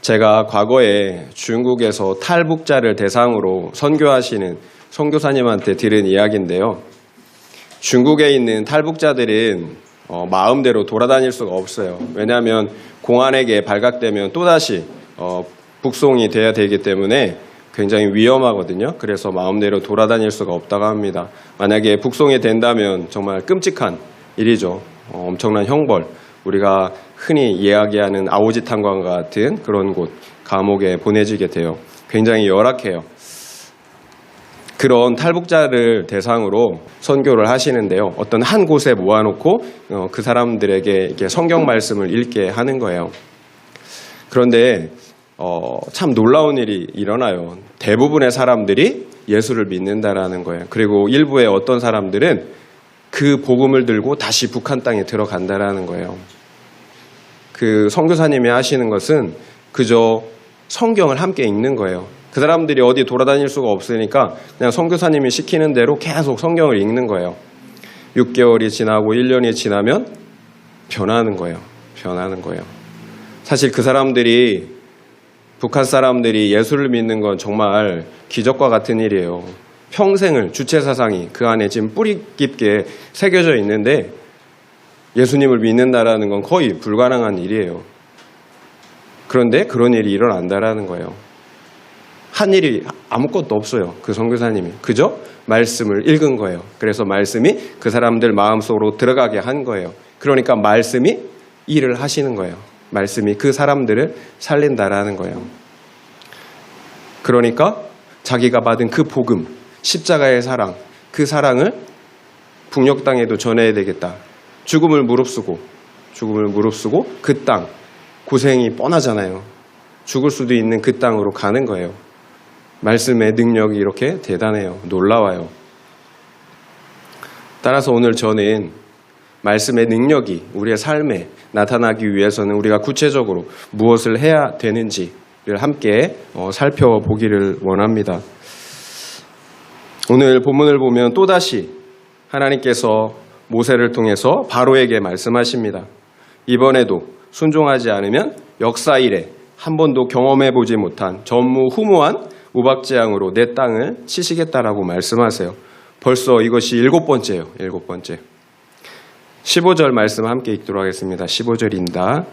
제가 과거에 중국에서 탈북자를 대상으로 선교하시는 선교사님한테 들은 이야기인데요. 중국에 있는 탈북자들은 마음대로 돌아다닐 수가 없어요. 왜냐하면 공안에게 발각되면 또다시 북송이 돼야 되기 때문에 굉장히 위험하거든요. 그래서 마음대로 돌아다닐 수가 없다고 합니다. 만약에 북송이 된다면 정말 끔찍한 일이죠. 엄청난 형벌, 우리가 흔히 이야기하는 아오지탄광과 같은 그런 곳, 감옥에 보내지게 돼요. 굉장히 열악해요. 그런 탈북자를 대상으로 선교를 하시는데요. 어떤 한 곳에 모아놓고 그 사람들에게 이렇게 성경 말씀을 읽게 하는 거예요. 그런데 참 놀라운 일이 일어나요. 대부분의 사람들이 예수를 믿는다라는 거예요. 그리고 일부의 어떤 사람들은 그 복음을 들고 다시 북한 땅에 들어간다라는 거예요. 그 선교사님이 하시는 것은 그저 성경을 함께 읽는 거예요. 그 사람들이 어디 돌아다닐 수가 없으니까 그냥 선교사님이 시키는 대로 계속 성경을 읽는 거예요. 6개월이 지나고 1년이 지나면 변하는 거예요. 변하는 거예요. 사실 그 사람들이, 북한 사람들이 예수를 믿는 건 정말 기적과 같은 일이에요. 평생을 주체사상이 그 안에 지금 뿌리 깊게 새겨져 있는데 예수님을 믿는다라는 건 거의 불가능한 일이에요. 그런데 그런 일이 일어난다라는 거예요. 한 일이 아무것도 없어요. 그 선교사님이. 그저 말씀을 읽은 거예요. 그래서 말씀이 그 사람들 마음속으로 들어가게 한 거예요. 그러니까 말씀이 일을 하시는 거예요. 말씀이 그 사람들을 살린다라는 거예요. 그러니까 자기가 받은 그 복음, 십자가의 사랑, 그 사랑을 북녘 땅에도 전해야 되겠다. 죽음을 무릅쓰고 그 땅, 고생이 뻔하잖아요. 죽을 수도 있는 그 땅으로 가는 거예요. 말씀의 능력이 이렇게 대단해요. 놀라워요. 따라서 오늘 저는 말씀의 능력이 우리의 삶에 나타나기 위해서는 우리가 구체적으로 무엇을 해야 되는지를 함께 살펴보기를 원합니다. 오늘 본문을 보면 또다시 하나님께서 모세를 통해서 바로에게 말씀하십니다. 이번에도 순종하지 않으면 역사 이래 한 번도 경험해보지 못한 전무후무한 우박재앙으로 내 땅을 치시겠다라고 말씀하세요. 벌써 이것이 7번째예요. 7번째. 15절 말씀 함께 읽도록 하겠습니다. 15절입니다.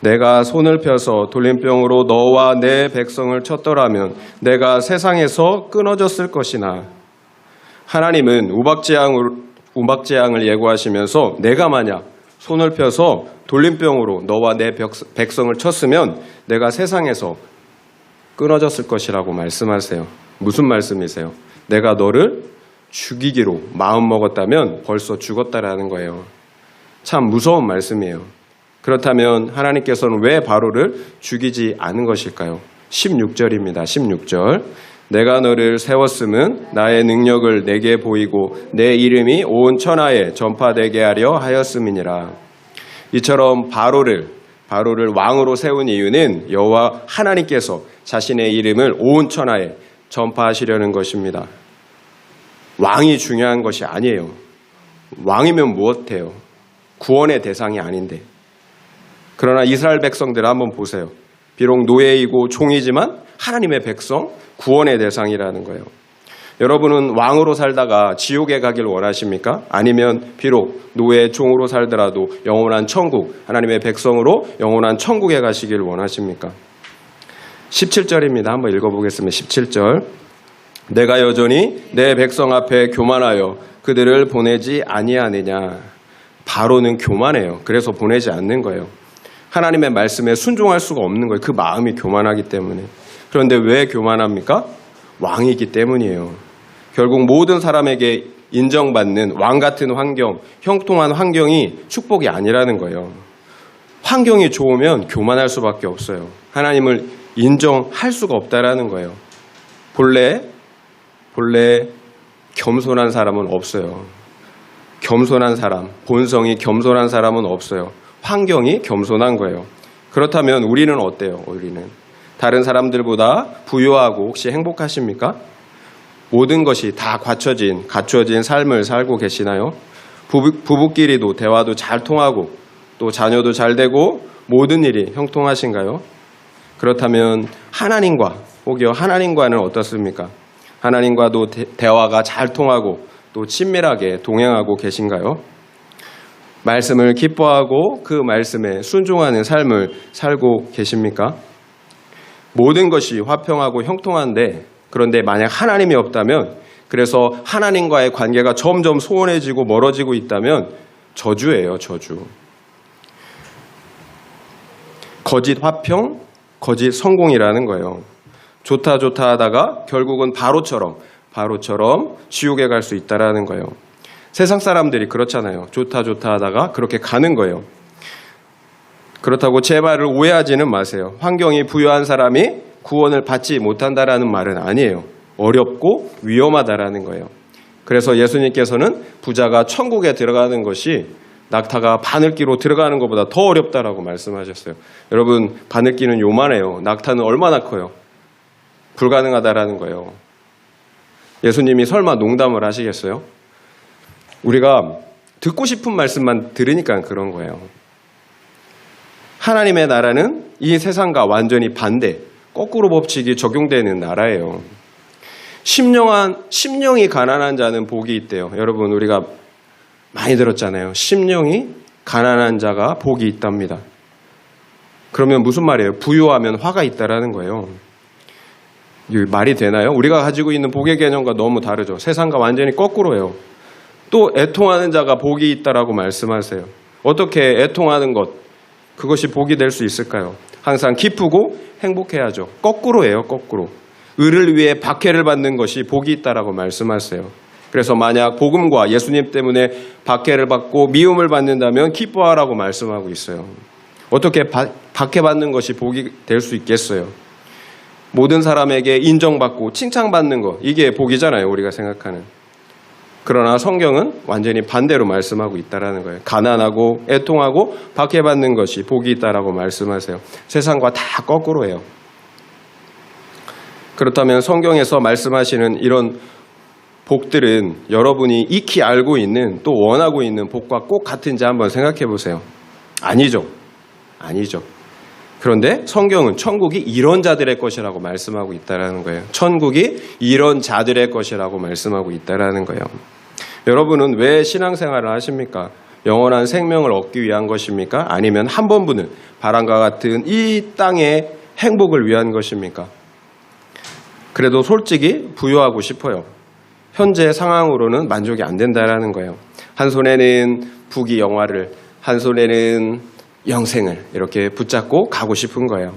내가 손을 펴서 돌림병으로 너와 내 백성을 쳤더라면 내가 세상에서 끊어졌을 것이나. 하나님은 우박재앙을 예고하시면서 내가 만약 손을 펴서 돌림병으로 너와 내 백성을 쳤으면 내가 세상에서 끊어졌을 것이라고 말씀하세요. 무슨 말씀이세요? 내가 너를 죽이기로 마음먹었다면 벌써 죽었다라는 거예요. 참 무서운 말씀이에요. 그렇다면 하나님께서는 왜 바로를 죽이지 않은 것일까요? 16절입니다. 16절. 내가 너를 세웠음은 나의 능력을 내게 보이고 내 이름이 온 천하에 전파되게 하려 하였음이니라. 이처럼 바로를 왕으로 세운 이유는 여호와 하나님께서 자신의 이름을 온 천하에 전파하시려는 것입니다. 왕이 중요한 것이 아니에요. 왕이면 무엇해요? 구원의 대상이 아닌데. 그러나 이스라엘 백성들 한번 보세요. 비록 노예이고 종이지만 하나님의 백성, 구원의 대상이라는 거예요. 여러분은 왕으로 살다가 지옥에 가길 원하십니까? 아니면 비록 노예 종으로 살더라도 영원한 천국, 하나님의 백성으로 영원한 천국에 가시길 원하십니까? 17절입니다. 한번 읽어보겠습니다. 17절. 내가 여전히 내 백성 앞에 교만하여 그들을 보내지 아니하느냐. 바로는 교만해요. 그래서 보내지 않는 거예요. 하나님의 말씀에 순종할 수가 없는 거예요. 그 마음이 교만하기 때문에. 그런데 왜 교만합니까? 왕이기 때문이에요. 결국 모든 사람에게 인정받는 왕 같은 환경, 형통한 환경이 축복이 아니라는 거예요. 환경이 좋으면 교만할 수밖에 없어요. 하나님을 인정할 수가 없다라는 거예요. 본래 겸손한 사람은 없어요. 겸손한 사람, 본성이 겸손한 사람은 없어요. 환경이 겸손한 거예요. 그렇다면 우리는 어때요? 우리는 다른 사람들보다 부유하고 혹시 행복하십니까? 모든 것이 다 갖춰진 삶을 살고 계시나요? 부부끼리도 대화도 잘 통하고 또 자녀도 잘 되고 모든 일이 형통하신가요? 그렇다면 하나님과 혹여 하나님과는 어떻습니까? 하나님과도 대화가 잘 통하고 또 친밀하게 동행하고 계신가요? 말씀을 기뻐하고 그 말씀에 순종하는 삶을 살고 계십니까? 모든 것이 화평하고 형통한데 그런데 만약 하나님이 없다면 그래서 하나님과의 관계가 점점 소원해지고 멀어지고 있다면 저주예요, 저주. 거짓 화평, 거짓 성공이라는 거예요. 좋다 하다가 결국은 바로처럼 지옥에 갈 수 있다라는 거예요. 세상 사람들이 그렇잖아요. 좋다 하다가 그렇게 가는 거예요. 그렇다고 제 말을 오해하지는 마세요. 환경이 부유한 사람이 구원을 받지 못한다라는 말은 아니에요. 어렵고 위험하다라는 거예요. 그래서 예수님께서는 부자가 천국에 들어가는 것이 낙타가 바늘기로 들어가는 것보다 더 어렵다라고 말씀하셨어요. 여러분, 바늘기는 요만해요. 낙타는 얼마나 커요? 불가능하다라는 거예요. 예수님이 설마 농담을 하시겠어요? 우리가 듣고 싶은 말씀만 들으니까 그런 거예요. 하나님의 나라는 이 세상과 완전히 반대, 거꾸로 법칙이 적용되는 나라예요. 심령이 가난한 자는 복이 있대요. 여러분, 우리가 많이 들었잖아요. 심령이 가난한 자가 복이 있답니다. 그러면 무슨 말이에요? 부유하면 화가 있다라는 거예요. 이게 말이 되나요? 우리가 가지고 있는 복의 개념과 너무 다르죠. 세상과 완전히 거꾸로예요. 또 애통하는 자가 복이 있다라고 말씀하세요. 어떻게 애통하는 것, 그것이 복이 될 수 있을까요? 항상 기쁘고 행복해야죠. 거꾸로예요, 거꾸로. 의를 위해 박해를 받는 것이 복이 있다라고 말씀하세요. 그래서 만약 복음과 예수님 때문에 박해를 받고 미움을 받는다면 기뻐하라고 말씀하고 있어요. 어떻게 박해받는 것이 복이 될 수 있겠어요? 모든 사람에게 인정받고 칭찬받는 것, 이게 복이잖아요, 우리가 생각하는. 그러나 성경은 완전히 반대로 말씀하고 있다는 거예요. 가난하고 애통하고 박해받는 것이 복이 있다라고 말씀하세요. 세상과 다 거꾸로예요. 그렇다면 성경에서 말씀하시는 이런 복들은 여러분이 익히 알고 있는 또 원하고 있는 복과 꼭 같은지 한번 생각해 보세요. 아니죠. 그런데 성경은 천국이 이런 자들의 것이라고 말씀하고 있다는 거예요. 천국이 이런 자들의 것이라고 말씀하고 있다는 거예요. 여러분은 왜 신앙생활을 하십니까? 영원한 생명을 얻기 위한 것입니까? 아니면 한 번 부는 바람과 같은 이 땅의 행복을 위한 것입니까? 그래도 솔직히 부유하고 싶어요. 현재 상황으로는 만족이 안 된다는 거예요. 한 손에는 부귀 영화를, 한 손에는 영생을 이렇게 붙잡고 가고 싶은 거예요.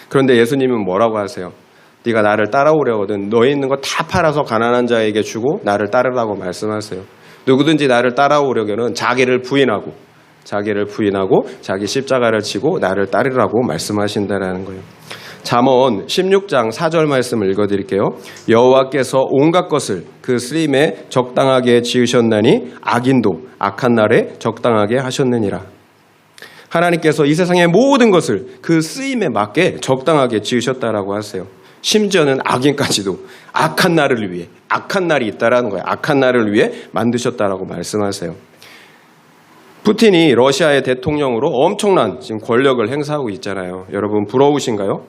그런데 예수님은 뭐라고 하세요? 네가 나를 따라오려거든 너에 있는 거 다 팔아서 가난한 자에게 주고 나를 따르라고 말씀하세요. 누구든지 나를 따라오려면 자기를 부인하고 자기 십자가를 지고 나를 따르라고 말씀하신다는 거예요. 잠언 16장 4절 말씀을 읽어드릴게요. 여호와께서 온갖 것을 그 쓰임에 적당하게 지으셨나니 악인도 악한 날에 적당하게 하셨느니라. 하나님께서 이 세상의 모든 것을 그 쓰임에 맞게 적당하게 지으셨다라고 하세요. 심지어는 악인까지도 악한 날을 위해, 악한 날이 있다라는 거예요. 악한 날을 위해 만드셨다라고 말씀하세요. 푸틴이 러시아의 대통령으로 엄청난 지금 권력을 행사하고 있잖아요. 여러분 부러우신가요?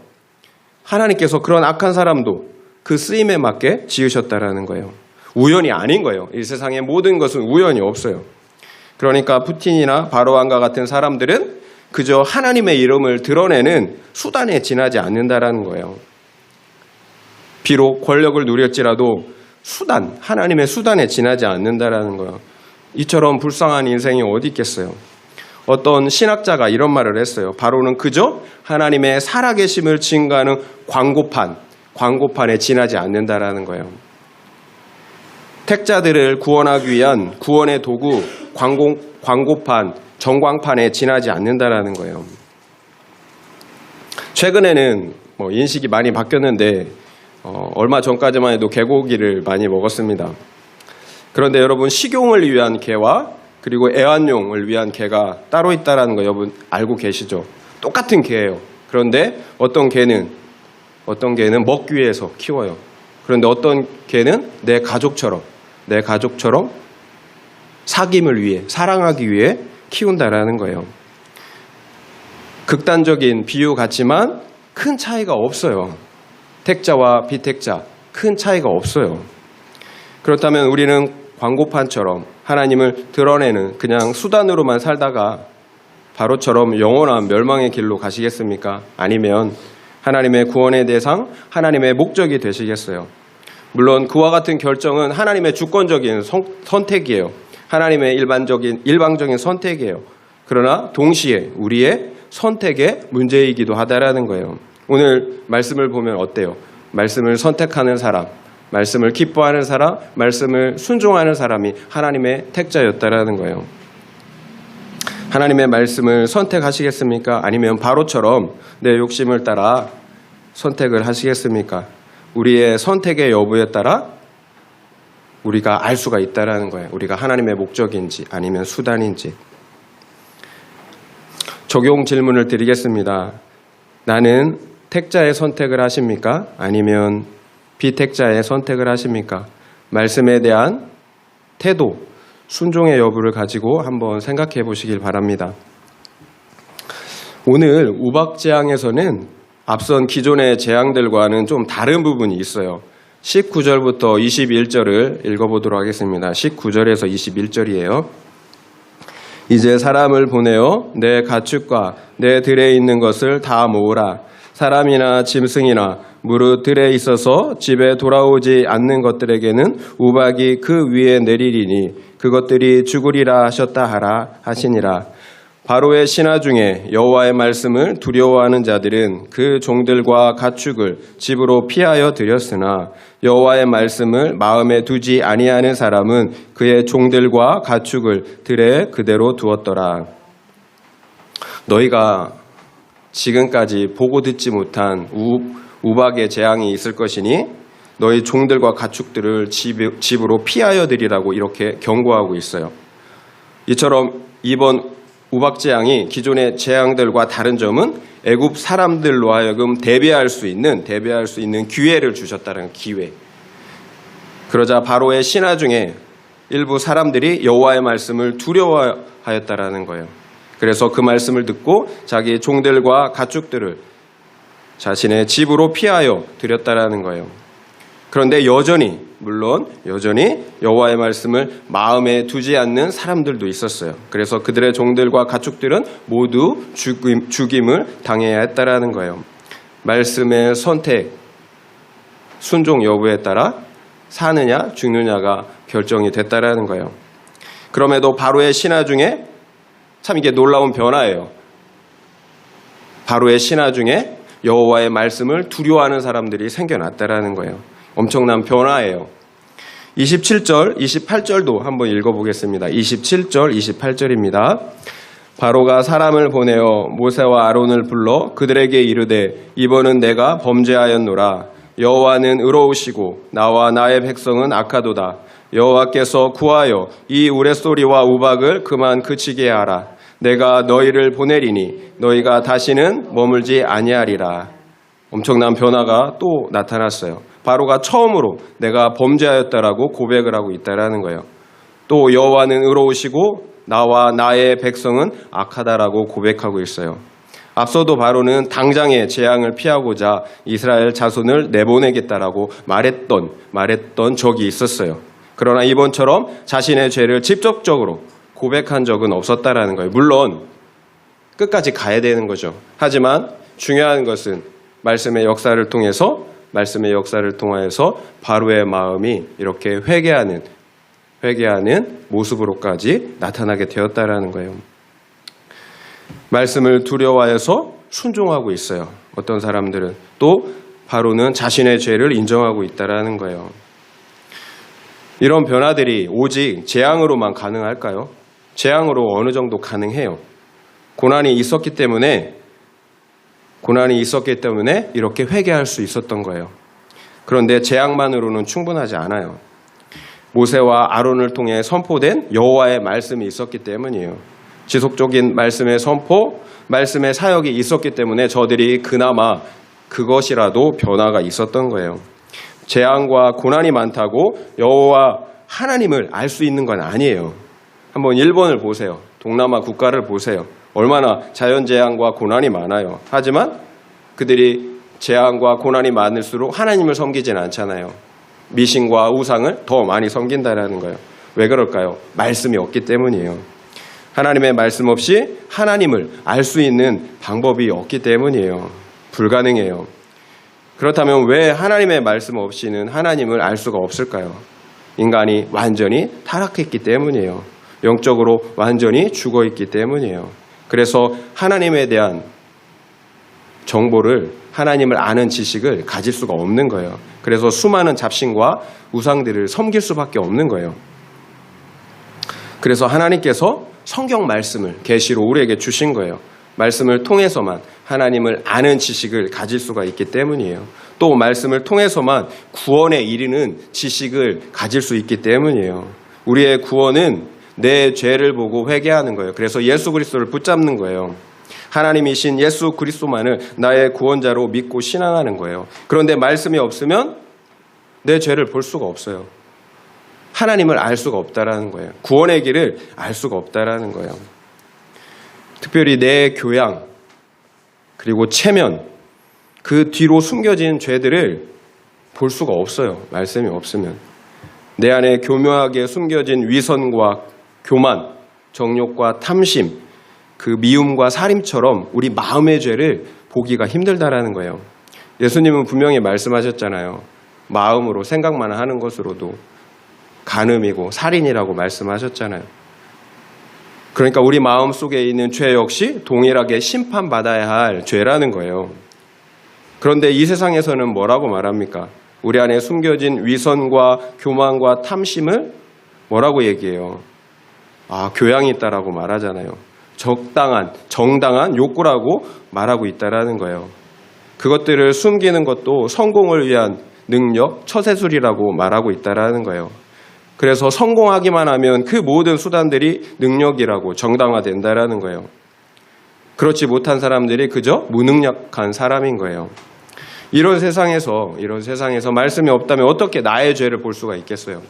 하나님께서 그런 악한 사람도 그 쓰임에 맞게 지으셨다라는 거예요. 우연이 아닌 거예요. 이 세상의 모든 것은 우연이 없어요. 그러니까 푸틴이나 바로왕과 같은 사람들은 그저 하나님의 이름을 드러내는 수단에 지나지 않는다라는 거예요. 비록 권력을 누렸지라도 하나님의 수단에 지나지 않는다라는 거예요. 이처럼 불쌍한 인생이 어디 있겠어요? 어떤 신학자가 이런 말을 했어요. 바로는 그저 하나님의 살아계심을 증거하는 광고판에 지나지 않는다라는 거예요. 택자들을 구원하기 위한 구원의 도구, 광고판, 전광판에 지나지 않는다라는 거예요. 최근에는 인식이 많이 바뀌었는데 얼마 전까지만 해도 개고기를 많이 먹었습니다. 그런데 여러분 식용을 위한 개와 그리고 애완용을 위한 개가 따로 있다는 거 여러분 알고 계시죠? 똑같은 개예요. 그런데 어떤 개는 먹기 위해서 키워요. 그런데 어떤 개는 내 가족처럼 사귐을 위해, 사랑하기 위해 키운다라는 거예요. 극단적인 비유 같지만 큰 차이가 없어요. 택자와 비택자 큰 차이가 없어요. 그렇다면 우리는 광고판처럼 하나님을 드러내는 그냥 수단으로만 살다가 바로처럼 영원한 멸망의 길로 가시겠습니까? 아니면 하나님의 구원의 대상, 하나님의 목적이 되시겠어요? 물론 그와 같은 결정은 하나님의 주권적인 선택이에요. 하나님의 일방적인 선택이에요. 그러나 동시에 우리의 선택의 문제이기도 하다라는 거예요. 오늘 말씀을 보면 어때요? 말씀을 선택하는 사람, 말씀을 기뻐하는 사람, 말씀을 순종하는 사람이 하나님의 택자였다라는 거예요. 하나님의 말씀을 선택하시겠습니까? 아니면 바로처럼 내 욕심을 따라 선택을 하시겠습니까? 우리의 선택의 여부에 따라 우리가 알 수가 있다라는 거예요. 우리가 하나님의 목적인지 아니면 수단인지. 적용 질문을 드리겠습니다. 나는 택자의 선택을 하십니까? 아니면 비택자의 선택을 하십니까? 말씀에 대한 태도, 순종의 여부를 가지고 한번 생각해 보시길 바랍니다. 오늘 우박재앙에서는 앞선 기존의 재앙들과는 좀 다른 부분이 있어요. 19절부터 21절을 읽어보도록 하겠습니다. 19절에서 21절이에요. 이제 사람을 보내어 내 가축과 내 들에 있는 것을 다 모으라. 사람이나 짐승이나 무릇 들에 있어서 집에 돌아오지 않는 것들에게는 우박이 그 위에 내리리니 그것들이 죽으리라 하셨다 하라 하시니라. 바로의 신하 중에 여호와의 말씀을 두려워하는 자들은 그 종들과 가축을 집으로 피하여 들였으나 여호와의 말씀을 마음에 두지 아니하는 사람은 그의 종들과 가축을 들에 그대로 두었더라. 너희가 지금까지 보고 듣지 못한 우박의 재앙이 있을 것이니 너희 종들과 가축들을 집으로 피하여 들이라고 이렇게 경고하고 있어요. 이처럼 이번 우박재앙이 기존의 재앙들과 다른 점은 애굽 사람들로 하여금 대비할 수 있는 기회를 주셨다는 기회. 그러자 바로의 신하 중에 일부 사람들이 여호와의 말씀을 두려워하였다라는 거예요. 그래서 그 말씀을 듣고 자기 종들과 가축들을 자신의 집으로 피하여 들였다라는 거예요. 그런데 여전히 여호와의 말씀을 마음에 두지 않는 사람들도 있었어요. 그래서 그들의 종들과 가축들은 모두 죽임을 당해야 했다라는 거예요. 말씀의 선택, 순종 여부에 따라 사느냐 죽느냐가 결정이 됐다라는 거예요. 그럼에도 바로의 신하 중에 참 이게 놀라운 변화예요. 바로의 신하 중에 여호와의 말씀을 두려워하는 사람들이 생겨났다라는 거예요. 엄청난 변화예요. 27절, 28절도 한번 읽어보겠습니다. 27절, 28절입니다. 바로가 사람을 보내어 모세와 아론을 불러 그들에게 이르되 이번은 내가 범죄하였노라. 여호와는 의로우시고 나와 나의 백성은 악하도다. 여호와께서 구하여 이 우레소리와 우박을 그만 그치게 하라. 내가 너희를 보내리니 너희가 다시는 머물지 아니하리라. 엄청난 변화가 또 나타났어요. 바로가 처음으로 내가 범죄하였다라고 고백을 하고 있다라는 거예요. 또 여호와는 의로우시고 나와 나의 백성은 악하다라고 고백하고 있어요. 앞서도 바로는 당장의 재앙을 피하고자 이스라엘 자손을 내보내겠다라고 말했던 적이 있었어요. 그러나 이번처럼 자신의 죄를 직접적으로 고백한 적은 없었다라는 거예요. 물론 끝까지 가야 되는 거죠. 하지만 중요한 것은 말씀의 역사를 통하여서 바로의 마음이 이렇게 회개하는 모습으로까지 나타나게 되었다라는 거예요. 말씀을 두려워해서 순종하고 있어요. 어떤 사람들은 또 바로는 자신의 죄를 인정하고 있다라는 거예요. 이런 변화들이 오직 재앙으로만 가능할까요? 재앙으로 어느 정도 가능해요. 고난이 있었기 때문에 이렇게 회개할 수 있었던 거예요. 그런데 재앙만으로는 충분하지 않아요. 모세와 아론을 통해 선포된 여호와의 말씀이 있었기 때문이에요. 지속적인 말씀의 선포, 말씀의 사역이 있었기 때문에 저들이 그나마 그것이라도 변화가 있었던 거예요. 재앙과 고난이 많다고 여호와 하나님을 알 수 있는 건 아니에요. 한번 일본을 보세요. 동남아 국가를 보세요. 얼마나 자연재앙과 고난이 많아요. 하지만 그들이 재앙과 고난이 많을수록 하나님을 섬기지는 않잖아요. 미신과 우상을 더 많이 섬긴다라는 거예요. 왜 그럴까요? 말씀이 없기 때문이에요. 하나님의 말씀 없이 하나님을 알 수 있는 방법이 없기 때문이에요. 불가능해요. 그렇다면 왜 하나님의 말씀 없이는 하나님을 알 수가 없을까요? 인간이 완전히 타락했기 때문이에요. 영적으로 완전히 죽어있기 때문이에요. 그래서 하나님에 대한 정보를, 하나님을 아는 지식을 가질 수가 없는 거예요. 그래서 수많은 잡신과 우상들을 섬길 수밖에 없는 거예요. 그래서 하나님께서 성경 말씀을 계시로 우리에게 주신 거예요. 말씀을 통해서만 하나님을 아는 지식을 가질 수가 있기 때문이에요. 또 말씀을 통해서만 구원에 이르는 지식을 가질 수 있기 때문이에요. 우리의 구원은 내 죄를 보고 회개하는 거예요. 그래서 예수 그리스도를 붙잡는 거예요. 하나님이신 예수 그리스도만을 나의 구원자로 믿고 신앙하는 거예요. 그런데 말씀이 없으면 내 죄를 볼 수가 없어요. 하나님을 알 수가 없다라는 거예요. 구원의 길을 알 수가 없다라는 거예요. 특별히 내 교양 그리고 체면 그 뒤로 숨겨진 죄들을 볼 수가 없어요. 말씀이 없으면. 내 안에 교묘하게 숨겨진 위선과 교만, 정욕과 탐심, 그 미움과 살림처럼 우리 마음의 죄를 보기가 힘들다라는 거예요. 예수님은 분명히 말씀하셨잖아요. 마음으로 생각만 하는 것으로도 간음이고 살인이라고 말씀하셨잖아요. 그러니까 우리 마음 속에 있는 죄 역시 동일하게 심판받아야 할 죄라는 거예요. 그런데 이 세상에서는 뭐라고 말합니까? 우리 안에 숨겨진 위선과 교만과 탐심을 뭐라고 얘기해요? 교양이 있다라고 말하잖아요. 정당한 욕구라고 말하고 있다라는 거예요. 그것들을 숨기는 것도 성공을 위한 능력, 처세술이라고 말하고 있다라는 거예요. 그래서 성공하기만 하면 그 모든 수단들이 능력이라고 정당화된다라는 거예요. 그렇지 못한 사람들이 그저 무능력한 사람인 거예요. 이런 세상에서 말씀이 없다면 어떻게 나의 죄를 볼 수가 있겠어요?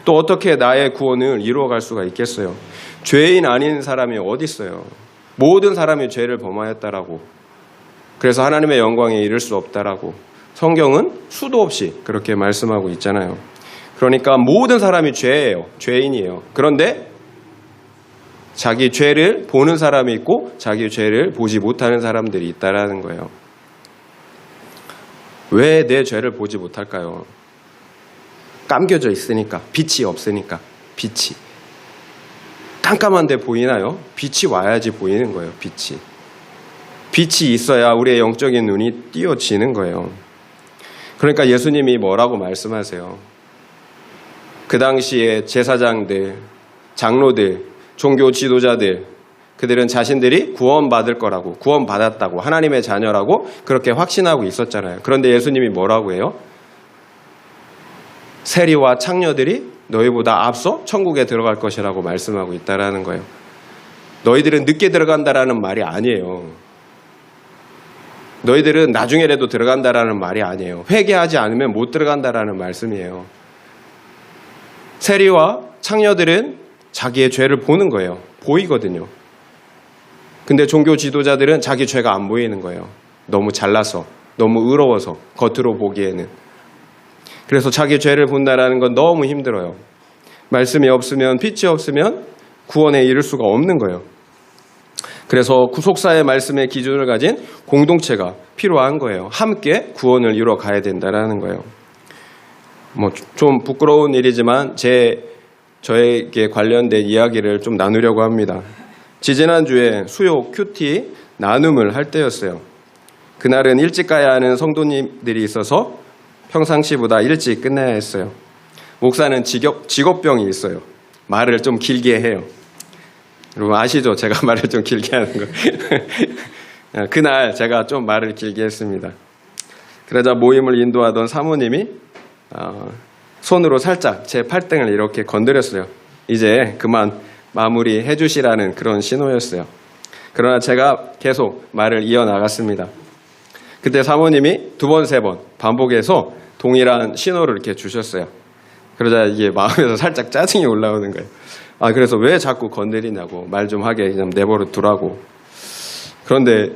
또 어떻게 나의 구원을 이루어갈 수가 있겠어요? 죄인 아닌 사람이 어디 있어요? 모든 사람이 죄를 범하였다라고. 그래서 하나님의 영광에 이를 수 없다라고. 성경은 수도 없이 그렇게 말씀하고 있잖아요. 그러니까 모든 사람이 죄예요. 죄인이에요. 그런데 자기 죄를 보는 사람이 있고 자기 죄를 보지 못하는 사람들이 있다라는 거예요. 왜 내 죄를 보지 못할까요? 감겨져 있으니까, 빛이 없으니까, 빛이. 깜깜한데 보이나요? 빛이 와야지 보이는 거예요, 빛이. 빛이 있어야 우리의 영적인 눈이 띄어지는 거예요. 그러니까 예수님이 뭐라고 말씀하세요? 그 당시에 제사장들, 장로들, 종교 지도자들, 그들은 자신들이 구원받을 거라고, 구원받았다고, 하나님의 자녀라고 그렇게 확신하고 있었잖아요. 그런데 예수님이 뭐라고 해요? 세리와 창녀들이 너희보다 앞서 천국에 들어갈 것이라고 말씀하고 있다라는 거예요. 너희들은 늦게 들어간다라는 말이 아니에요. 너희들은 나중에라도 들어간다라는 말이 아니에요. 회개하지 않으면 못 들어간다라는 말씀이에요. 세리와 창녀들은 자기의 죄를 보는 거예요. 보이거든요. 근데 종교 지도자들은 자기 죄가 안 보이는 거예요. 너무 잘나서, 너무 의로워서, 겉으로 보기에는. 그래서 자기 죄를 본다라는 건 너무 힘들어요. 말씀이 없으면, 빛이 없으면 구원에 이를 수가 없는 거예요. 그래서 구속사의 말씀의 기준을 가진 공동체가 필요한 거예요. 함께 구원을 이루어 가야 된다라는 거예요. 좀 부끄러운 일이지만 저에게 관련된 이야기를 좀 나누려고 합니다. 지지난주에 수요 큐티 나눔을 할 때였어요. 그날은 일찍 가야 하는 성도님들이 있어서 평상시보다 일찍 끝내야 했어요. 목사는 직업병이 있어요. 말을 좀 길게 해요. 여러분 아시죠? 제가 말을 좀 길게 하는 거. 그날 제가 좀 말을 길게 했습니다. 그러자 모임을 인도하던 사모님이 손으로 살짝 제 팔등을 이렇게 건드렸어요. 이제 그만 마무리해 주시라는 그런 신호였어요. 그러나 제가 계속 말을 이어나갔습니다. 그때 사모님이 2번, 3번 반복해서 동일한 신호를 이렇게 주셨어요. 그러자 이게 마음에서 살짝 짜증이 올라오는 거예요. 그래서 왜 자꾸 건드리냐고, 말 좀 하게 그냥 내버려 두라고. 그런데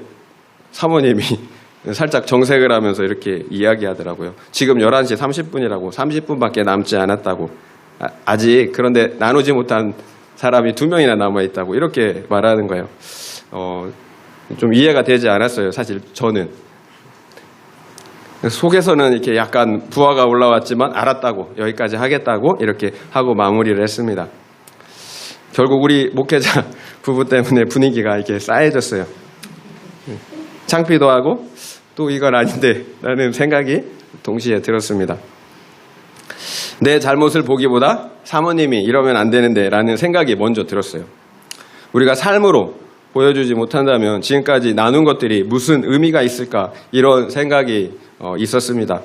사모님이 살짝 정색을 하면서 이렇게 이야기하더라고요. 지금 11시 30분이라고 30분밖에 남지 않았다고. 아직 그런데 나누지 못한 사람이 2명이나 남아있다고 이렇게 말하는 거예요. 좀 이해가 되지 않았어요. 사실 저는. 속에서는 이렇게 약간 부하가 올라왔지만 알았다고, 여기까지 하겠다고 이렇게 하고 마무리를 했습니다. 결국 우리 목회자 부부 때문에 분위기가 이렇게 싸해졌어요. 창피도 하고 또 이건 아닌데 라는 생각이 동시에 들었습니다. 내 잘못을 보기보다 사모님이 이러면 안 되는데 라는 생각이 먼저 들었어요. 우리가 삶으로 보여주지 못한다면 지금까지 나눈 것들이 무슨 의미가 있을까 이런 생각이 있었습니다.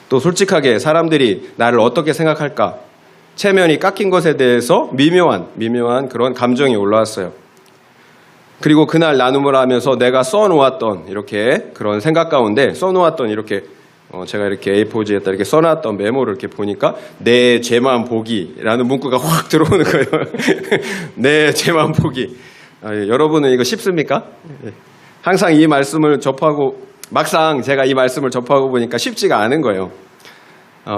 또 솔직하게 사람들이 나를 어떻게 생각할까, 체면이 깎인 것에 대해서 미묘한 그런 감정이 올라왔어요. 그리고 그날 나눔을 하면서 내가 써놓았던 이렇게 그런 생각 가운데 써놓았던 이렇게 제가 이렇게 A4지에다 이렇게 써놨던 메모를 이렇게 보니까 내 죄만 보기라는 문구가 확 들어오는 거예요. 내 죄만 보기. 여러분은 이거 쉽습니까? 항상 이 말씀을 접하고 막상 제가 이 말씀을 접하고 보니까 쉽지가 않은 거예요.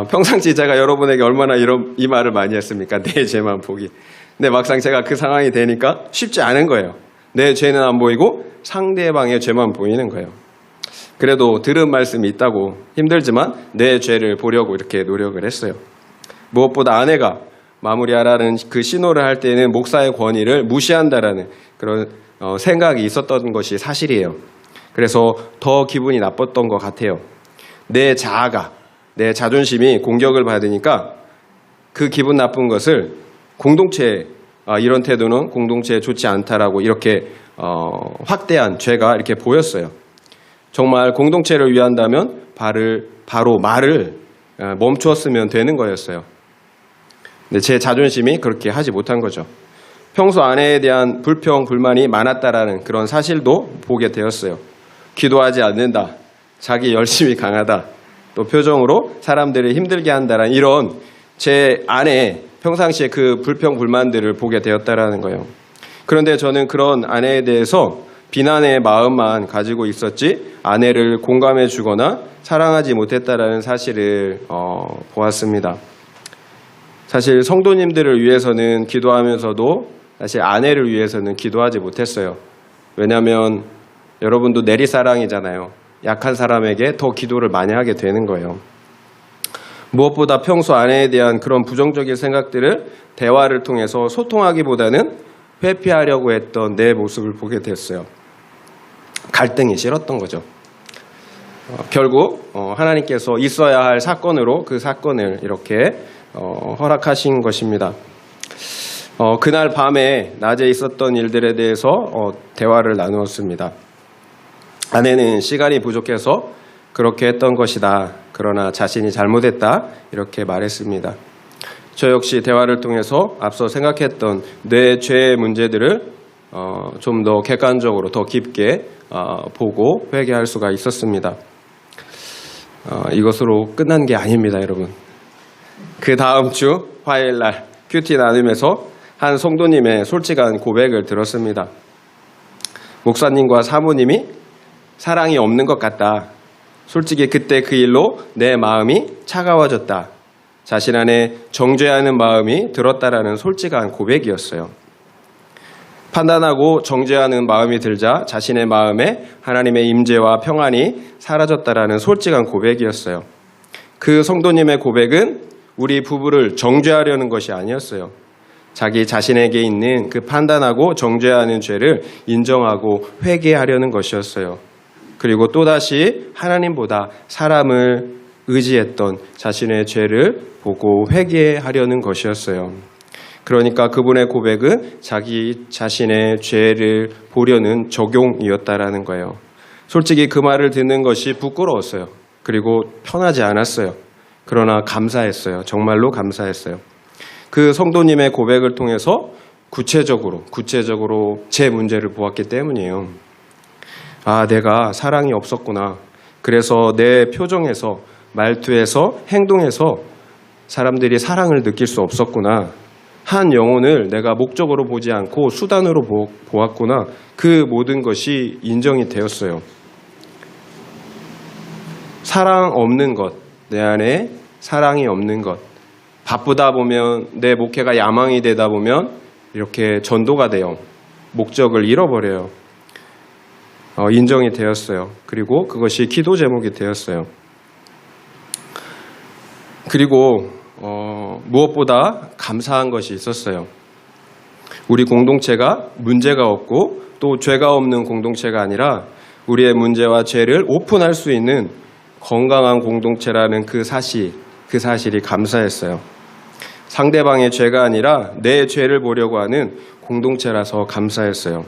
평상시 제가 여러분에게 얼마나 이 말을 많이 했습니까? 내 죄만 보기. 근데 막상 제가 그 상황이 되니까 쉽지 않은 거예요. 내 죄는 안 보이고 상대방의 죄만 보이는 거예요. 그래도 들은 말씀이 있다고 힘들지만 내 죄를 보려고 이렇게 노력을 했어요. 무엇보다 아내가 마무리하라는 그 신호를 할 때는 목사의 권위를 무시한다라는 그런 생각이 있었던 것이 사실이에요. 그래서 더 기분이 나빴던 것 같아요. 내 자아가, 내 자존심이 공격을 받으니까 그 기분 나쁜 것을 공동체에 이런 태도는 공동체에 좋지 않다라고 이렇게 확대한 죄가 이렇게 보였어요. 정말 공동체를 위한다면 바로 말을 멈추었으면 되는 거였어요. 근데 제 자존심이 그렇게 하지 못한 거죠. 평소 아내에 대한 불평, 불만이 많았다라는 그런 사실도 보게 되었어요. 기도하지 않는다, 자기 열심이 강하다, 또 표정으로 사람들을 힘들게 한다라는 이런 제 아내의 평상시에 그 불평, 불만들을 보게 되었다라는 거예요. 그런데 저는 그런 아내에 대해서 비난의 마음만 가지고 있었지 아내를 공감해 주거나 사랑하지 못했다라는 사실을 보았습니다. 사실 성도님들을 위해서는 기도하면서도 사실 아내를 위해서는 기도하지 못했어요. 왜냐하면 여러분도 내리사랑이잖아요. 약한 사람에게 더 기도를 많이 하게 되는 거예요. 무엇보다 평소 아내에 대한 그런 부정적인 생각들을 대화를 통해서 소통하기보다는 회피하려고 했던 내 모습을 보게 됐어요. 갈등이 싫었던 거죠. 결국 하나님께서 있어야 할 사건으로 그 사건을 이렇게 허락하신 것입니다. 그날 밤에 낮에 있었던 일들에 대해서 대화를 나누었습니다. 아내는 시간이 부족해서 그렇게 했던 것이다. 그러나 자신이 잘못했다. 이렇게 말했습니다. 저 역시 대화를 통해서 앞서 생각했던 내 죄의 문제들을 좀 더 객관적으로 더 깊게 보고 회개할 수가 있었습니다. 이것으로 끝난 게 아닙니다, 여러분. 그 다음 주 화요일날 큐티 나눔에서 한 성도님의 솔직한 고백을 들었습니다. 목사님과 사모님이 사랑이 없는 것 같다. 솔직히 그때 그 일로 내 마음이 차가워졌다. 자신 안에 정죄하는 마음이 들었다라는 솔직한 고백이었어요. 판단하고 정죄하는 마음이 들자 자신의 마음에 하나님의 임재와 평안이 사라졌다라는 솔직한 고백이었어요. 그 성도님의 고백은 우리 부부를 정죄하려는 것이 아니었어요. 자기 자신에게 있는 그 판단하고 정죄하는 죄를 인정하고 회개하려는 것이었어요. 그리고 또다시 하나님보다 사람을 의지했던 자신의 죄를 보고 회개하려는 것이었어요. 그러니까 그분의 고백은 자기 자신의 죄를 보려는 적용이었다라는 거예요. 솔직히 그 말을 듣는 것이 부끄러웠어요. 그리고 편하지 않았어요. 그러나 감사했어요. 정말로 감사했어요. 그 성도님의 고백을 통해서 구체적으로 제 문제를 보았기 때문이에요. 아, 내가 사랑이 없었구나. 그래서 내 표정에서, 말투에서, 행동에서 사람들이 사랑을 느낄 수 없었구나. 한 영혼을 내가 목적으로 보지 않고 수단으로 보았구나. 그 모든 것이 인정이 되었어요. 사랑 없는 것, 내 안에 사랑이 없는 것, 바쁘다 보면 내 목회가 야망이 되다 보면 이렇게 전도가 돼요. 목적을 잃어버려요. 인정이 되었어요. 그리고 그것이 기도 제목이 되었어요. 그리고 무엇보다 감사한 것이 있었어요. 우리 공동체가 문제가 없고 또 죄가 없는 공동체가 아니라 우리의 문제와 죄를 오픈할 수 있는 건강한 공동체라는 그 사실이 감사했어요. 상대방의 죄가 아니라 내 죄를 보려고 하는 공동체라서 감사했어요.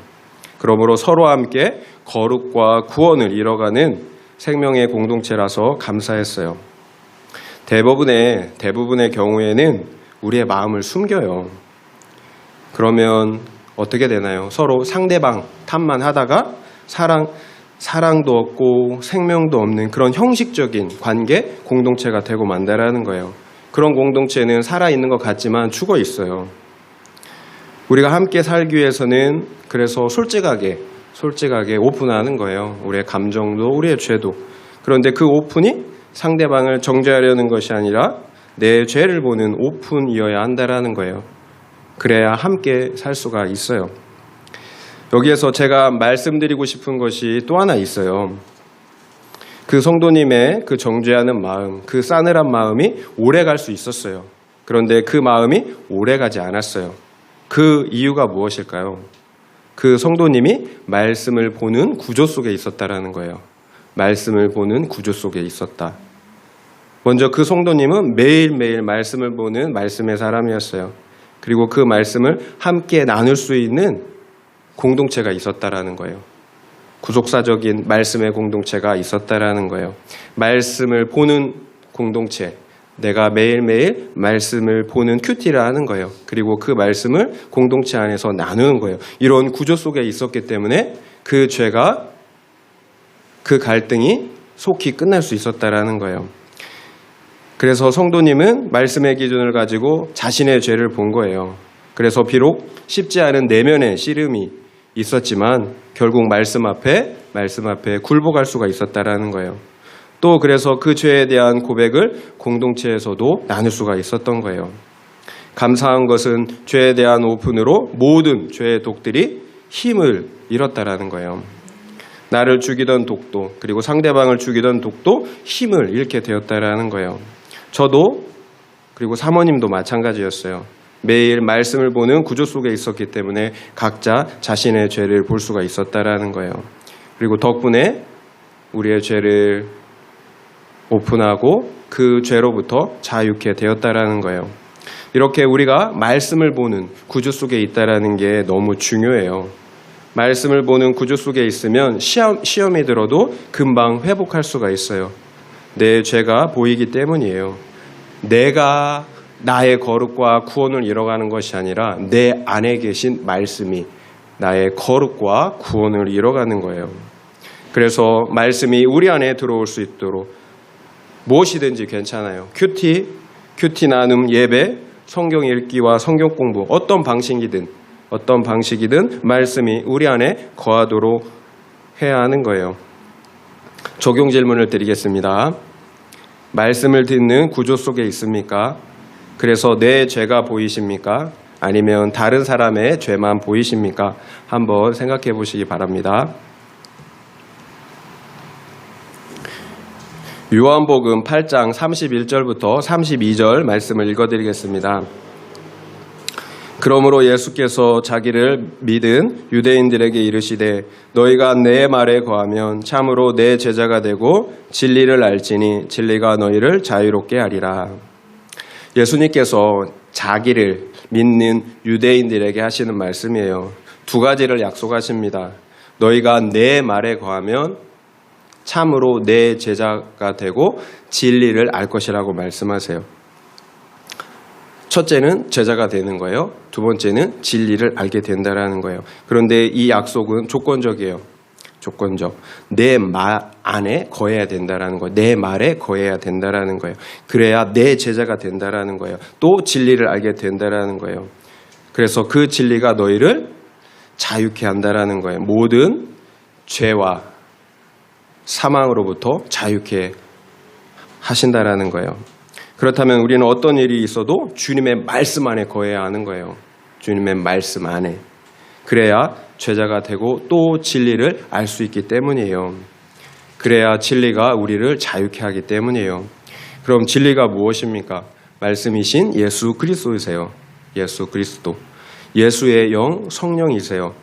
그러므로 서로 함께 거룩과 구원을 이뤄가는 생명의 공동체라서 감사했어요. 대부분의 경우에는 우리의 마음을 숨겨요. 그러면 어떻게 되나요? 서로 상대방 탓만 하다가 사랑도 없고 생명도 없는 그런 형식적인 관계 공동체가 되고 만다라는 거예요. 그런 공동체는 살아있는 것 같지만 죽어 있어요. 우리가 함께 살기 위해서는 그래서 솔직하게 오픈하는 거예요. 우리의 감정도 우리의 죄도. 그런데 그 오픈이 상대방을 정죄하려는 것이 아니라 내 죄를 보는 오픈이어야 한다라는 거예요. 그래야 함께 살 수가 있어요. 여기에서 제가 말씀드리고 싶은 것이 또 하나 있어요. 그 성도님의 그 정죄하는 마음, 그 싸늘한 마음이 오래 갈 수 있었어요. 그런데 그 마음이 오래 가지 않았어요. 그 이유가 무엇일까요? 그 성도님이 말씀을 보는 구조 속에 있었다라는 거예요. 말씀을 보는 구조 속에 있었다. 먼저 그 성도님은 매일매일 말씀을 보는 말씀의 사람이었어요. 그리고 그 말씀을 함께 나눌 수 있는 공동체가 있었다라는 거예요. 구속사적인 말씀의 공동체가 있었다라는 거예요. 말씀을 보는 공동체, 내가 매일매일 말씀을 보는 큐티를 하는 거예요. 그리고 그 말씀을 공동체 안에서 나누는 거예요. 이런 구조 속에 있었기 때문에 그 죄가, 그 갈등이 속히 끝날 수 있었다라는 거예요. 그래서 성도님은 말씀의 기준을 가지고 자신의 죄를 본 거예요. 그래서 비록 쉽지 않은 내면의 씨름이 있었지만 결국 말씀 앞에 굴복할 수가 있었다라는 거예요. 또 그래서 그 죄에 대한 고백을 공동체에서도 나눌 수가 있었던 거예요. 감사한 것은 죄에 대한 오픈으로 모든 죄의 독들이 힘을 잃었다라는 거예요. 나를 죽이던 독도 그리고 상대방을 죽이던 독도 힘을 잃게 되었다라는 거예요. 저도 그리고 사모님도 마찬가지였어요. 매일 말씀을 보는 구조 속에 있었기 때문에 각자 자신의 죄를 볼 수가 있었다라는 거예요. 그리고 덕분에 우리의 죄를 오픈하고 그 죄로부터 자유케 되었다라는 거예요. 이렇게 우리가 말씀을 보는 구조 속에 있다라는 게 너무 중요해요. 말씀을 보는 구조 속에 있으면 시험이 들어도 금방 회복할 수가 있어요. 내 죄가 보이기 때문이에요. 내가 나의 거룩과 구원을 이뤄가는 것이 아니라 내 안에 계신 말씀이 나의 거룩과 구원을 이뤄가는 거예요. 그래서 말씀이 우리 안에 들어올 수 있도록 무엇이든지 괜찮아요. 큐티 나눔, 예배, 성경 읽기와 성경 공부, 어떤 방식이든 말씀이 우리 안에 거하도록 해야 하는 거예요. 적용 질문을 드리겠습니다. 말씀을 듣는 구조 속에 있습니까? 그래서 내 죄가 보이십니까? 아니면 다른 사람의 죄만 보이십니까? 한번 생각해 보시기 바랍니다. 요한복음 8장 31절부터 32절 말씀을 읽어드리겠습니다. 그러므로 예수께서 자기를 믿은 유대인들에게 이르시되 너희가 내 말에 거하면 참으로 내 제자가 되고 진리를 알지니 진리가 너희를 자유롭게 하리라. 예수님께서 자기를 믿는 유대인들에게 하시는 말씀이에요. 두 가지를 약속하십니다. 너희가 내 말에 거하면 참으로 내 제자가 되고 진리를 알 것이라고 말씀하세요. 첫째는 제자가 되는 거예요. 두 번째는 진리를 알게 된다라는 거예요. 그런데 이 약속은 조건적이에요. 조건적. 내 말 안에 거해야 된다라는 거예요. 내 말에 거해야 된다라는 거예요. 그래야 내 제자가 된다라는 거예요. 또 진리를 알게 된다라는 거예요. 그래서 그 진리가 너희를 자유케 한다라는 거예요. 모든 죄와 사망으로부터 자유케 하신다라는 거예요. 그렇다면 우리는 어떤 일이 있어도 주님의 말씀 안에 거해야 하는 거예요. 주님의 말씀 안에. 그래야 죄자가 되고 또 진리를 알 수 있기 때문이에요. 그래야 진리가 우리를 자유케 하기 때문이에요. 그럼 진리가 무엇입니까? 말씀이신 예수 그리스도이세요. 예수 그리스도. 예수의 영 성령이세요.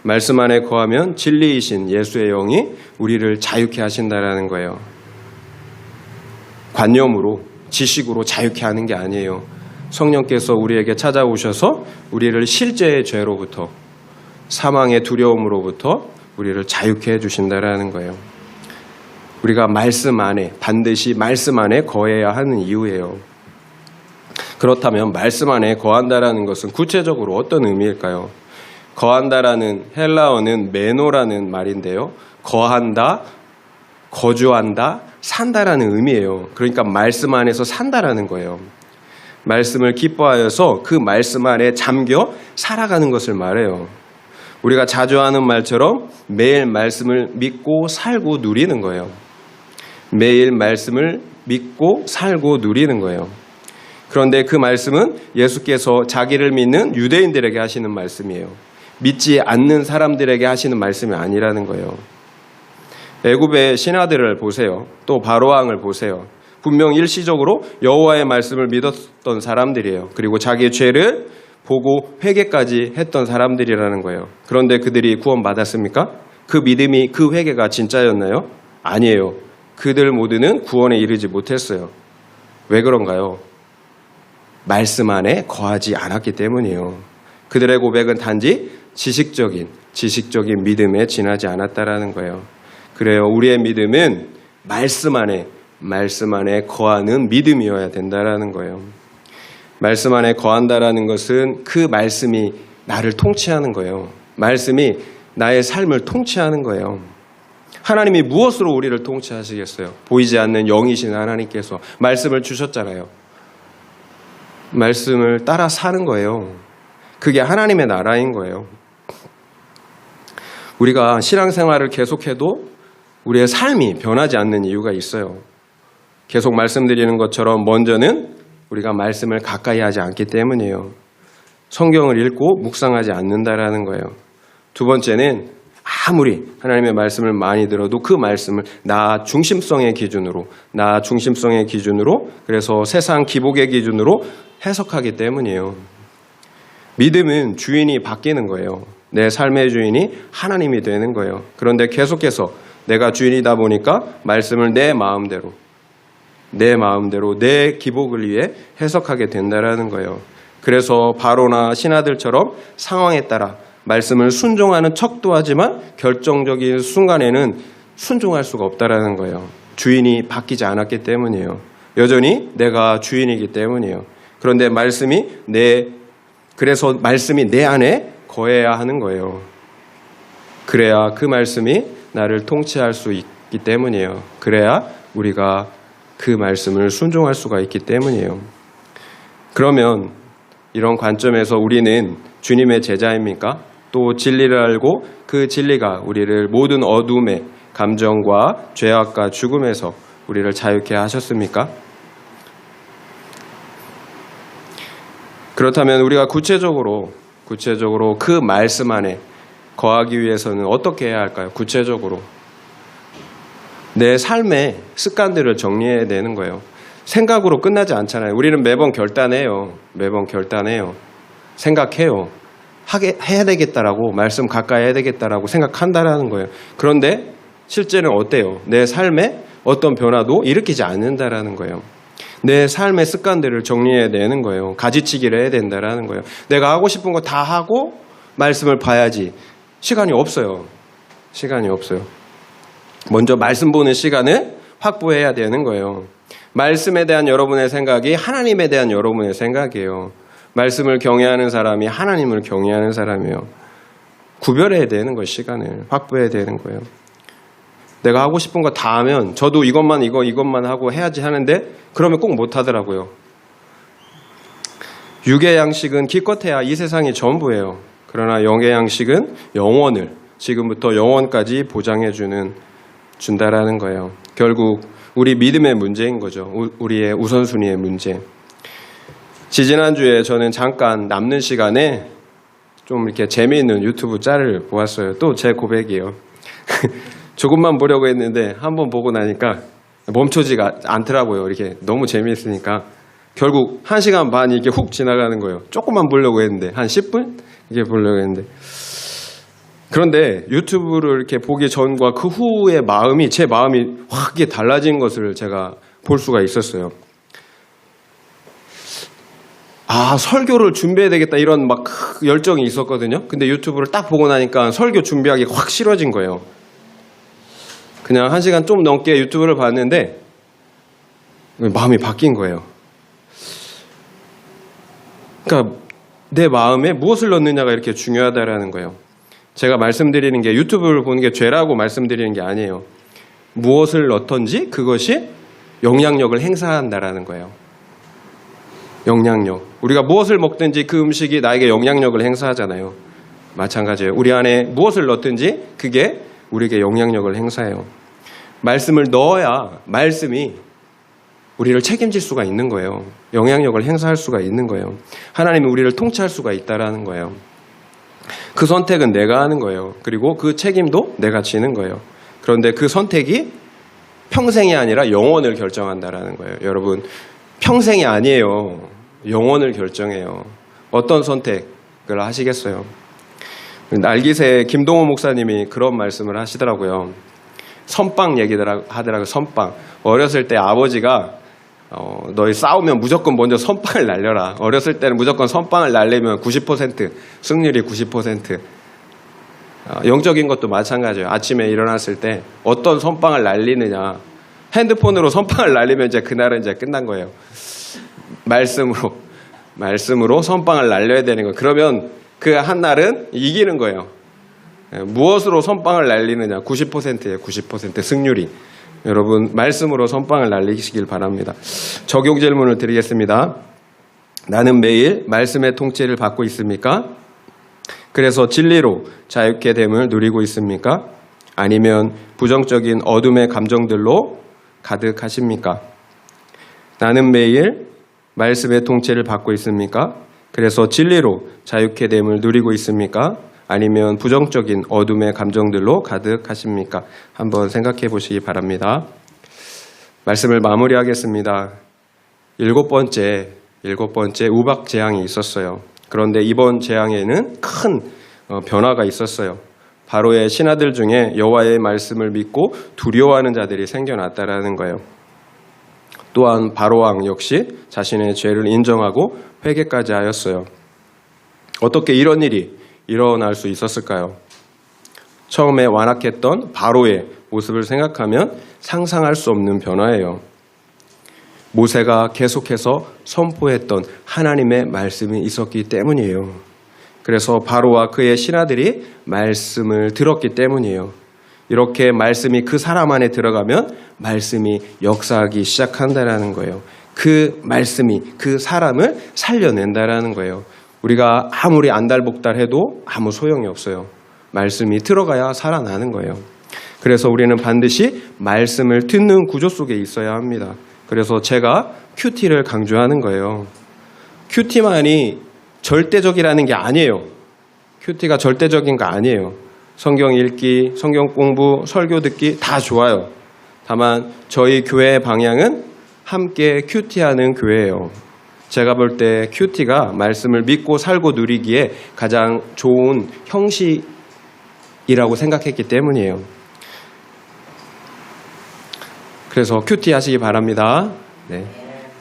말씀 안에 거하면 진리이신 예수의 영이 우리를 자유케 하신다라는 거예요. 관념으로, 지식으로 자유케 하는 게 아니에요. 성령께서 우리에게 찾아오셔서 우리를 실제의 죄로부터, 사망의 두려움으로부터 우리를 자유케 해주신다라는 거예요. 우리가 말씀 안에, 반드시 말씀 안에 거해야 하는 이유예요. 그렇다면 말씀 안에 거한다라는 것은 구체적으로 어떤 의미일까요? 거한다라는 헬라어는 메노라는 말인데요. 거한다, 거주한다, 산다라는 의미예요. 그러니까 말씀 안에서 산다라는 거예요. 말씀을 기뻐하여서 그 말씀 안에 잠겨 살아가는 것을 말해요. 우리가 자주 하는 말처럼 매일 말씀을 믿고 살고 누리는 거예요. 매일 말씀을 믿고 살고 누리는 거예요. 그런데 그 말씀은 예수께서 자기를 믿는 유대인들에게 하시는 말씀이에요. 믿지 않는 사람들에게 하시는 말씀이 아니라는 거예요. 애굽의 신하들을 보세요. 또 바로왕을 보세요. 분명 일시적으로 여호와의 말씀을 믿었던 사람들이에요. 그리고 자기의 죄를 보고 회개까지 했던 사람들이라는 거예요. 그런데 그들이 구원받았습니까? 그 믿음이, 그 회개가 진짜였나요? 아니에요. 그들 모두는 구원에 이르지 못했어요. 왜 그런가요? 말씀 안에 거하지 않았기 때문이에요. 그들의 고백은 단지 지식적인 믿음에 지나지 않았다라는 거예요. 그래요. 우리의 믿음은 말씀 안에 거하는 믿음이어야 된다라는 거예요. 말씀 안에 거한다라는 것은 그 말씀이 나를 통치하는 거예요. 말씀이 나의 삶을 통치하는 거예요. 하나님이 무엇으로 우리를 통치하시겠어요? 보이지 않는 영이신 하나님께서 말씀을 주셨잖아요. 말씀을 따라 사는 거예요. 그게 하나님의 나라인 거예요. 우리가 신앙생활을 계속해도 우리의 삶이 변하지 않는 이유가 있어요. 계속 말씀드리는 것처럼 먼저는 우리가 말씀을 가까이 하지 않기 때문이에요. 성경을 읽고 묵상하지 않는다라는 거예요. 두 번째는 아무리 하나님의 말씀을 많이 들어도 그 말씀을 나 중심성의 기준으로 그래서 세상 기복의 기준으로 해석하기 때문이에요. 믿음은 주인이 바뀌는 거예요. 내 삶의 주인이 하나님이 되는 거예요. 그런데 계속해서 내가 주인이다 보니까 말씀을 내 마음대로 내 기복을 위해 해석하게 된다라는 거예요. 그래서 바로나 신하들처럼 상황에 따라 말씀을 순종하는 척도 하지만 결정적인 순간에는 순종할 수가 없다라는 거예요. 주인이 바뀌지 않았기 때문이에요. 여전히 내가 주인이기 때문이에요. 그런데 말씀이 내 안에 거해야 하는 거예요. 그래야 그 말씀이 나를 통치할 수 있기 때문이에요. 그래야 우리가 그 말씀을 순종할 수가 있기 때문이에요. 그러면 이런 관점에서 우리는 주님의 제자입니까? 또 진리를 알고 그 진리가 우리를 모든 어둠의 감정과 죄악과 죽음에서 우리를 자유케 하셨습니까? 그렇다면 우리가 구체적으로 그 말씀 안에 거하기 위해서는 어떻게 해야 할까요? 구체적으로 내 삶의 습관들을 정리해야 되는 거예요. 생각으로 끝나지 않잖아요. 우리는 매번 결단해요. 생각해요. 해야 되겠다라고, 말씀 가까이 해야 되겠다라고 생각한다라는 거예요. 그런데 실제는 어때요? 내 삶에 어떤 변화도 일으키지 않는다라는 거예요. 내 삶의 습관들을 정리해야 되는 거예요. 가지치기를 해야 된다라는 거예요. 내가 하고 싶은 거 다 하고 말씀을 봐야지. 시간이 없어요. 먼저 말씀 보는 시간을 확보해야 되는 거예요. 말씀에 대한 여러분의 생각이 하나님에 대한 여러분의 생각이에요. 말씀을 경외하는 사람이 하나님을 경외하는 사람이에요. 구별해야 되는 거예요. 시간을 확보해야 되는 거예요. 내가 하고 싶은 거 다 하면 저도 이것만 하고 해야지 하는데 그러면 꼭 못하더라고요. 육의 양식은 기껏해야 이 세상이 전부예요. 그러나 영의 양식은 영원을 지금부터 영원까지 보장해 준다라는 거예요. 결국 우리 믿음의 문제인 거죠. 우리의 우선순위의 문제. 지지난주에 저는 잠깐 남는 시간에 좀 이렇게 재미있는 유튜브 짤을 보았어요. 또 제 고백이에요. 조금만 보려고 했는데 한번 보고 나니까 멈춰지가 않더라고요. 이렇게 너무 재미있으니까. 결국 1시간 반이 이렇게 훅 지나가는 거예요. 조금만 보려고 했는데 한 10분? 이렇게 보려고 했는데. 그런데 유튜브를 이렇게 보기 전과 그 후의 마음이, 제 마음이 확 달라진 것을 제가 볼 수가 있었어요. 아, 설교를 준비해야 되겠다 이런 막 열정이 있었거든요. 근데 유튜브를 딱 보고 나니까 설교 준비하기 확 싫어진 거예요. 그냥 1시간 좀 넘게 유튜브를 봤는데 마음이 바뀐 거예요. 그러니까 내 마음에 무엇을 넣느냐가 이렇게 중요하다라는 거예요. 제가 말씀드리는 게 유튜브를 보는 게 죄라고 말씀드리는 게 아니에요. 무엇을 넣던지 그것이 영향력을 행사한다라는 거예요. 영향력. 우리가 무엇을 먹든지 그 음식이 나에게 영향력을 행사하잖아요. 마찬가지예요. 우리 안에 무엇을 넣든지 그게 우리에게 영향력을 행사해요. 말씀을 넣어야 말씀이 우리를 책임질 수가 있는 거예요. 영향력을 행사할 수가 있는 거예요. 하나님이 우리를 통치할 수가 있다라는 거예요. 그 선택은 내가 하는 거예요. 그리고 그 책임도 내가 지는 거예요. 그런데 그 선택이 평생이 아니라 영원을 결정한다라는 거예요. 여러분, 평생이 아니에요. 영원을 결정해요. 어떤 선택을 하시겠어요? 날기새 김동호 목사님이 그런 말씀을 하시더라고요. 선빵 얘기를 하더라고요. 선빵. 어렸을 때 아버지가 너희 싸우면 무조건 먼저 선빵을 날려라. 어렸을 때는 무조건 선빵을 날리면 90% 승률이 90%. 영적인 것도 마찬가지예요. 아침에 일어났을 때 어떤 선빵을 날리느냐. 핸드폰으로 선빵을 날리면 이제 그날은 이제 끝난 거예요. 말씀으로 선빵을 날려야 되는 거예요. 그러면 그 한 날은 이기는 거예요. 무엇으로 선빵을 날리느냐. 90%예요. 90% 승률이. 여러분, 말씀으로 선빵을 날리시길 바랍니다. 적용 질문을 드리겠습니다. 나는 매일 말씀의 통치를 받고 있습니까? 그래서 진리로 자유케 됨을 누리고 있습니까? 아니면 부정적인 어둠의 감정들로 가득하십니까? 나는 매일 말씀의 통치를 받고 있습니까? 그래서 진리로 자유케 됨을 누리고 있습니까? 아니면 부정적인 어둠의 감정들로 가득하십니까? 한번 생각해 보시기 바랍니다. 말씀을 마무리하겠습니다. 일곱 번째 우박 재앙이 있었어요. 그런데 이번 재앙에는 큰 변화가 있었어요. 바로의 신하들 중에 여호와의 말씀을 믿고 두려워하는 자들이 생겨났다라는 거예요. 또한 바로 왕 역시 자신의 죄를 인정하고 회개까지 하였어요. 어떻게 이런 일이 일어날 수 있었을까요? 처음에 완악했던 바로의 모습을 생각하면 상상할 수 없는 변화예요. 모세가 계속해서 선포했던 하나님의 말씀이 있었기 때문이에요. 그래서 바로와 그의 신하들이 말씀을 들었기 때문이에요. 이렇게 말씀이 그 사람 안에 들어가면 말씀이 역사하기 시작한다라는 거예요. 그 말씀이 그 사람을 살려낸다라는 거예요. 우리가 아무리 안달복달해도 아무 소용이 없어요. 말씀이 들어가야 살아나는 거예요. 그래서 우리는 반드시 말씀을 듣는 구조 속에 있어야 합니다. 그래서 제가 큐티를 강조하는 거예요. 큐티만이 절대적이라는 게 아니에요. 큐티가 절대적인 거 아니에요. 성경 읽기, 성경 공부, 설교 듣기 다 좋아요. 다만 저희 교회의 방향은 함께 큐티하는 교회예요. 제가 볼 때 큐티가 말씀을 믿고 살고 누리기에 가장 좋은 형식이라고 생각했기 때문이에요. 그래서 큐티 하시기 바랍니다. 네.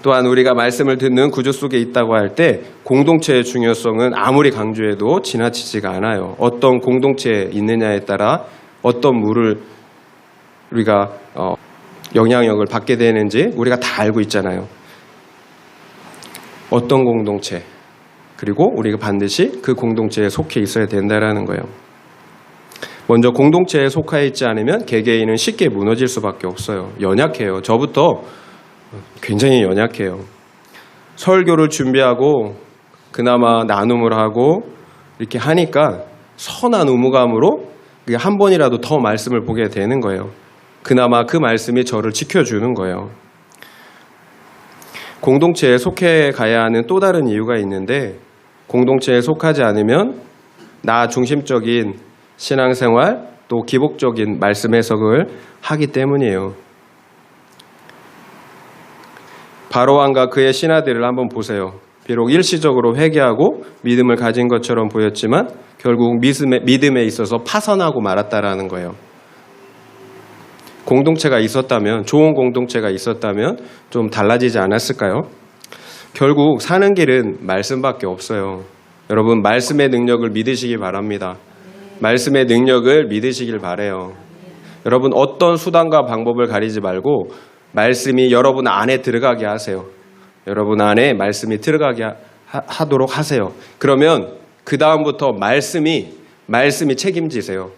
또한 우리가 말씀을 듣는 구조 속에 있다고 할 때 공동체의 중요성은 아무리 강조해도 지나치지가 않아요. 어떤 공동체에 있느냐에 따라 어떤 물을 우리가 영향력을 받게 되는지 우리가 다 알고 있잖아요. 어떤 공동체, 그리고 우리가 반드시 그 공동체에 속해 있어야 된다는 거예요. 먼저 공동체에 속해 있지 않으면 개개인은 쉽게 무너질 수밖에 없어요. 연약해요. 저부터 굉장히 연약해요. 설교를 준비하고 그나마 나눔을 하고 이렇게 하니까 선한 의무감으로 한 번이라도 더 말씀을 보게 되는 거예요. 그나마 그 말씀이 저를 지켜주는 거예요. 공동체에 속해 가야 하는 또 다른 이유가 있는데, 공동체에 속하지 않으면 나 중심적인 신앙생활, 또 기복적인 말씀 해석을 하기 때문이에요. 바로왕과 그의 신하들을 한번 보세요. 비록 일시적으로 회개하고 믿음을 가진 것처럼 보였지만 결국 믿음에 있어서 파선하고 말았다라는 거예요. 공동체가 있었다면, 좋은 공동체가 있었다면 좀 달라지지 않았을까요? 결국 사는 길은 말씀밖에 없어요. 여러분, 말씀의 능력을 믿으시기 바랍니다. 말씀의 능력을 믿으시길 바라요. 여러분, 어떤 수단과 방법을 가리지 말고 말씀이 여러분 안에 들어가게 하세요. 여러분 안에 말씀이 들어가게 하도록 하세요. 그러면 그 다음부터 말씀이 책임지세요.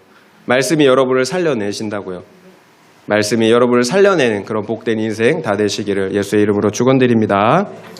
말씀이 여러분을 살려내신다고요. 말씀이 여러분을 살려내는 그런 복된 인생 다 되시기를 예수의 이름으로 축원드립니다.